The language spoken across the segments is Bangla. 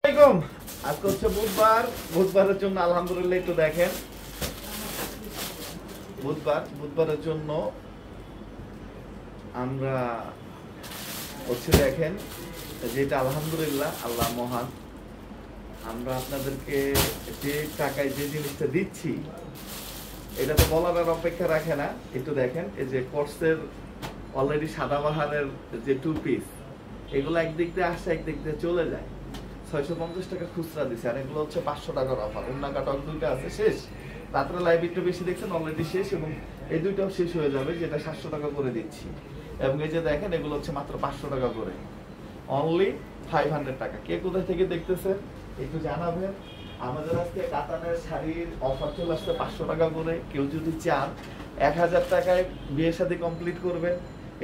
আজকে হচ্ছে বুধবারের জন্য আলহামদুলিল্লাহ একটু দেখেন, বুধবারের জন্য আমরা হচ্ছে দেখেন যেটা আলহামদুলিল্লাহ আল্লাহ মহান। আমরা আপনাদেরকে যে টাকায় যে জিনিসটা দিচ্ছি এটা তো বলার আর অপেক্ষা রাখে না। একটু দেখেন এই যে কোর্সের অলরেডি সাদাবাহারের যে 2 পিস, এগুলো একদিক দিয়ে আসছে একদিক দিয়ে চলে যায়। 650 টাকা খুচরা দিচ্ছে, আর এগুলো হচ্ছে 500 টাকার অফার। উন্না কাটক দুইটা আছে শেষ, রাত্রে লাইভ একটু বেশি দেখছেন অলরেডি শেষ, এবং এই দুইটাও শেষ হয়ে যাবে, যেটা 700 টাকা করে দিচ্ছি। এবং এই যে দেখেন এগুলো হচ্ছে মাত্র 500 টাকা করে, অনলি 500 টাকা। কে কোথায় থেকে দেখতেছেন একটু জানাবেন। আমাদের আজকে কাতানের শাড়ির অফার চলে আসছে 500 টাকা করে। কেউ যদি চান 1000 টাকায় বিয়ে শাদী কমপ্লিট করবেন,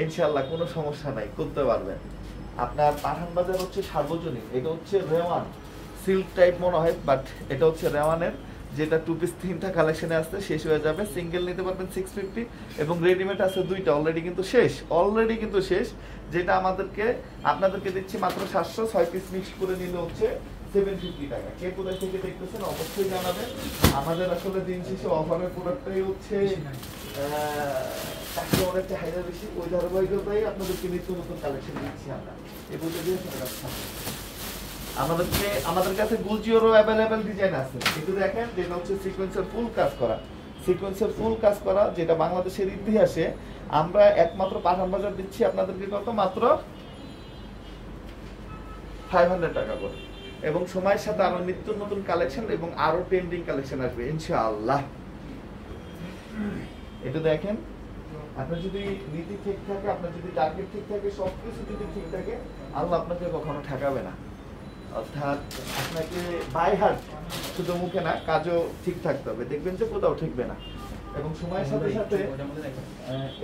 ইনশাআল্লাহ কোনো সমস্যা নাই, করতে পারবেন। আপনার পাঠান বাজার হচ্ছে সার্বজনীন, এটা হচ্ছে রেওয়ান সিল্ক টাইপ মনে হয়, বাট এটা হচ্ছে রেওয়ানের, যেটা 2 পিস 3টা কালেকশনে আসছে, শেষ হয়ে যাবে। সিঙ্গেল নিতে পারবেন 650, এবং রেডিমেড আছে 2টা, অলরেডি কিন্তু শেষ, যেটা আপনাদেরকে দিচ্ছি মাত্র 700। 6 পিস মিক্স করে নিলে হচ্ছে 750 টাকা। কে কোথায় থেকে দেখতেছেন অবশ্যই জানাবেন। আমাদের আসলে দিন শেষে অফারের প্রোডাক্টটাই হচ্ছে কাস্টমারের চাহিদা বেশি, ওই ধারাবাহিকতাই আপনাদেরকে নিত্য নতুন কালেকশন দিচ্ছি আমরা। এই বইটা দিয়ে আমাদের কাছে গুলজিওরও অ্যাভেলেবেল ডিজাইন আছে। কিন্তু দেখেন যেটা হচ্ছে সিকোয়েন্সের ফুল কাজ করা, যেটা বাংলাদেশের ইতিহাসে আমরা একমাত্র পাঠান বাজার দিচ্ছি আপনাদেরকে কত, মাত্র 500 টাকা করে। এবং সময়ের সাথে আরো নিত্য নতুন কালেকশন এবং আরো ট্রেন্ডিং কালেকশন আসবে ইনশাআল্লাহ। এটা দেখেন, আপনার যদি নীতি ঠিক থাকে, আপনার যদি টার্গেট ঠিক থাকে, সবকিছু যদি ঠিক থাকে, আল্লাহ আপনাকে কখনো ঠকাবে না। অর্থাৎ আপনাকে বাই হার্ট, শুধু মুখে না, কাজও ঠিক থাকতে হবে, দেখবেন যে কোথাও ঠেকবে না। এবং সময়ের সাথে সাথে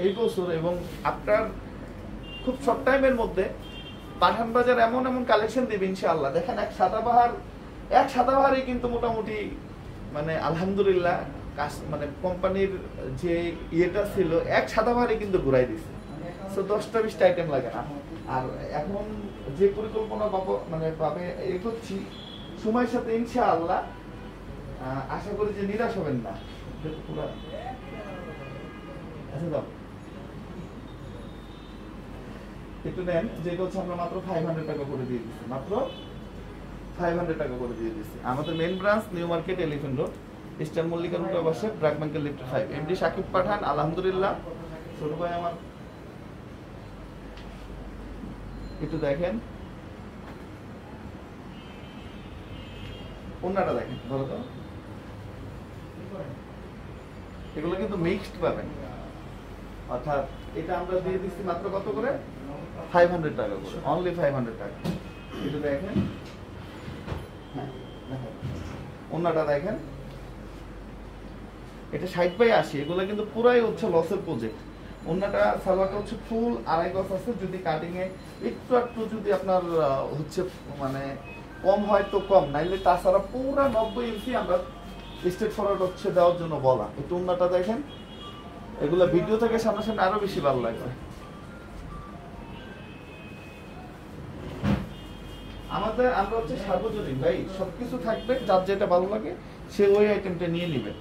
এই বছর এবং আপনার খুব শর্ট টাইমের মধ্যে পাঠান বাজার এমন কালেকশন দেবে ইনশাআল্লাহ। দেখেন এক সাদাবাহারই কিন্তু মোটামুটি মানে আলহামদুলিল্লাহ মানে কোম্পানির যে ইয়েটা ছিল, এক সাদাবাহারই কিন্তু ঘুরাই দিচ্ছে। সো 10টা 20টা আইটেম লাগে না। আর এখন যে পরিকল্পনা ভাবে এগোচ্ছি, সময়ের সাথে ইনশাআল্লাহ আশা করি যে নিরাশ হবেন না। একটু নেন, যেটা হচ্ছে আমরা মাত্র 500 টাকা করে দিয়ে দিচ্ছি, মাত্র 500 টাকা করে দিয়ে দিচ্ছি। আমাদের main branch new market, elephant road, eastern Mallika রোডের পাশে, ব্র্যাক ব্যাংকের লিফট 5। এমডি সাকিব পাঠান আলহামদুলিল্লাহ, ছোট ভাই আমার। একটু দেখেন ওন্নাটা দেখেন, ধরো তো, এগুলো কিন্তু মিক্সড পাবেন। অর্থাৎ এটা আমরা দিয়ে দিচ্ছি মাত্র কত করে, 500 টাকা করে, অনলি 500 টাকা। এটা দেখেন, ওন্নাটা দেখেন, এটা 60/80, এগুলো কিন্তু পুরাই হচ্ছে লসের প্রজেক্ট। ওন্নাটা সালোয়ারটা হচ্ছে ফুল 2.5 গজ আছে, যদি কাটিং এ একটু যদি আপনার হচ্ছে মানে কম হয় তো কম, নাইলে তাছাড়া পুরো 90 ইঞ্চি আমরা স্ট্রেট ফরওয়ার্ড হচ্ছে দেওয়ার জন্য বলা। একটু ওন্নাটা দেখেন, এগুলা ভিডিও থেকে সামনাসামনি আরো বেশি ভালো লাগবে। আমরা হচ্ছে সার্বজনীন ভাই, সবকিছু থাকবে, যার যেটা ভালো লাগে সে ওই আইটেমটা নিয়ে নেবে।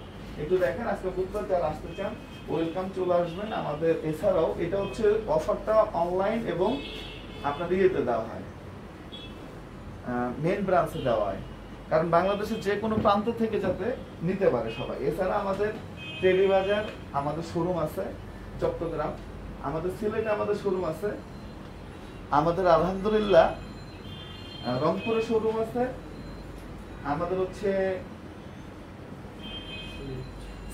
একটু দেখেন, আজকে বুধবার যারা আসতে চান ওয়েলকাম, চলে আসবেন আমাদের। এছাড়াও এটা হচ্ছে অফারটা অনলাইন এবং আপনার ইয়েতে দেওয়া হয়, মেইন ব্রাঞ্চে দেওয়া হয়, কারণ বাংলাদেশের যে কোনো প্রান্ত থেকে যাতে নিতে পারে সবাই। এছাড়া আমাদের টেলিবাজার আমাদের শোরুম আছে চট্টগ্রাম, আমাদের সিলেটে আমাদের শোরুম আছে, আমাদের আলহামদুলিল্লাহ রংপুরে শোরুম আছে, আমাদের হচ্ছে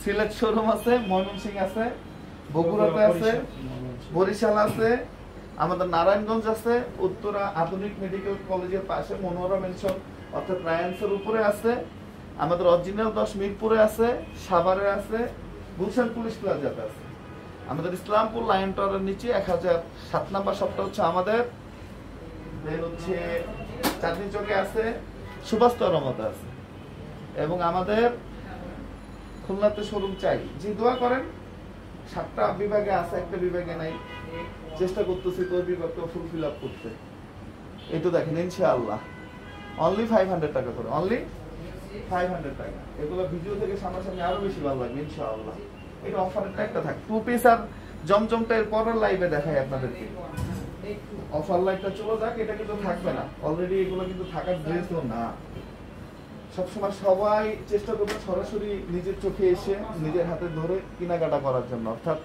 সিলেট শোরুম আছে, ময়মনসিংহ আছে, বগুড়াতে আছে, বরিশাল আছে, আমাদের নারায়ণগঞ্জ আছে, উত্তরা আধুনিক মেডিকেল কলেজের পাশে মনোহরা মেনশন অর্থাৎ রায়ান্সের উপরে আছে, আমাদের অরিজিনাল 10 মিরপুরে আছে, সাভারে আছে, গুলশান পুলিশ প্লাজাতে আছে, আমাদের ইসলামপুর লায়ন টাওয়ারের নিচে 1007 নম্বর শপটা হচ্ছে আমাদের, দেন হচ্ছে চাঁদনী চকে আছে, সুভাষ তরমতে আছে, এবং আমাদের খুলনাতে শোরুম চাই। যে দোয়া করেন, 7টা বিভাগে আছে, একটা বিভাগে নাই, চেষ্টা করতেছি তো বিভাগটা ফুলফিল আপ করতে। এই তো দেখেন ইনশাআল্লাহ অনলি 500 টাকা করে, অনলি 500 টাকা। এগুলো ভিডিও থেকে সামনাসামনি আরো বেশি ভালো লাগবে ইনশাআল্লাহ। এটা অফারের একটা থাকে, 2 পিস আর জমজমটা এর পরের লাইভে দেখাই আপনাদেরকে। অফার লাইভটা চলে যাক, এটা কিন্তু থাকবে না, অলরেডি এগুলো কিন্তু থাকার ড্রেসও না। সবসময় সবাই চেষ্টা করবে সরাসরি নিজের চোখে এসে নিজের হাতে ধরে কেনাকাটা করার জন্য। অর্থাৎ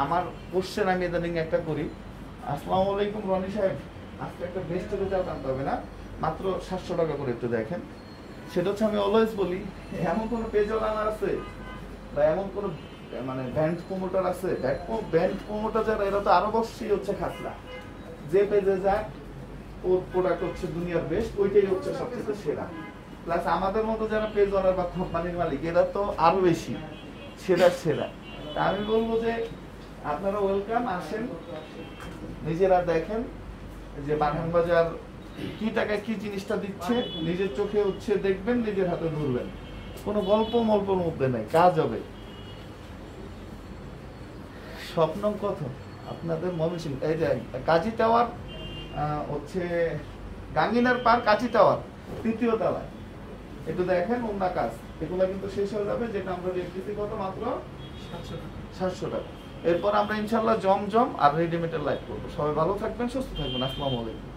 আমার কোশ্চেন আমি ইদানিং একটা করি, আসসালামু আলাইকুম রনি সাহেব, আজকে একটা বেস্ট রেজাল্ট আনতে হবে না, মাত্র 700 টাকা করে একটু দেখেন। সেটা হচ্ছে আমি অলওয়েজ বলি, এমন কোনো পেজ ওনার আছে বা এমন কোনো মানে ব্যান্ড প্রমোটার আছে, ব্যান্ড প্রমোটার যারা এরা তো আরো বসছি হচ্ছে খাসলা, যে পেজে যায় ওর প্রোডাক্ট হচ্ছে দুনিয়ার বেস্ট, ওইটাই হচ্ছে সবচেয়ে সেরা। প্লাস আমাদের মতো যারা পেজ ওনার বা কোম্পানির মালিক এরা তো আরো বেশি সেরা সেরা। তা আমি বলবো যে আপনারা ওয়েলকাম, আসেন নিজেরা দেখেন যে বাগান বাজার কি টাকায় কি জিনিসটা দিচ্ছে, নিজের চোখে হচ্ছে দেখবেন, নিজের হাতে ধরবেন, কোনো গল্প মল্পর মধ্যে নাই, কাজ হবে। স্বপ্ন কত আপনাদের ময়মনসিংহ, এই যে কাজী টাওয়ার হচ্ছে গাঙ্গিনার পার কাজী টাওয়ার 3য় তলায়, একটু দেখেন অন্য কাজ, এগুলো কিন্তু শেষ হয়ে যাবে, যেটা আমরা দেখতেছি কত মাত্র 700 টাকা। এরপর আমরা ইনশাল্লাহ জমজম আর রেডিমেডের লাইভ করবো। সবাই ভালো থাকবেন, সুস্থ থাকবেন। আসসালামু আলাইকুম।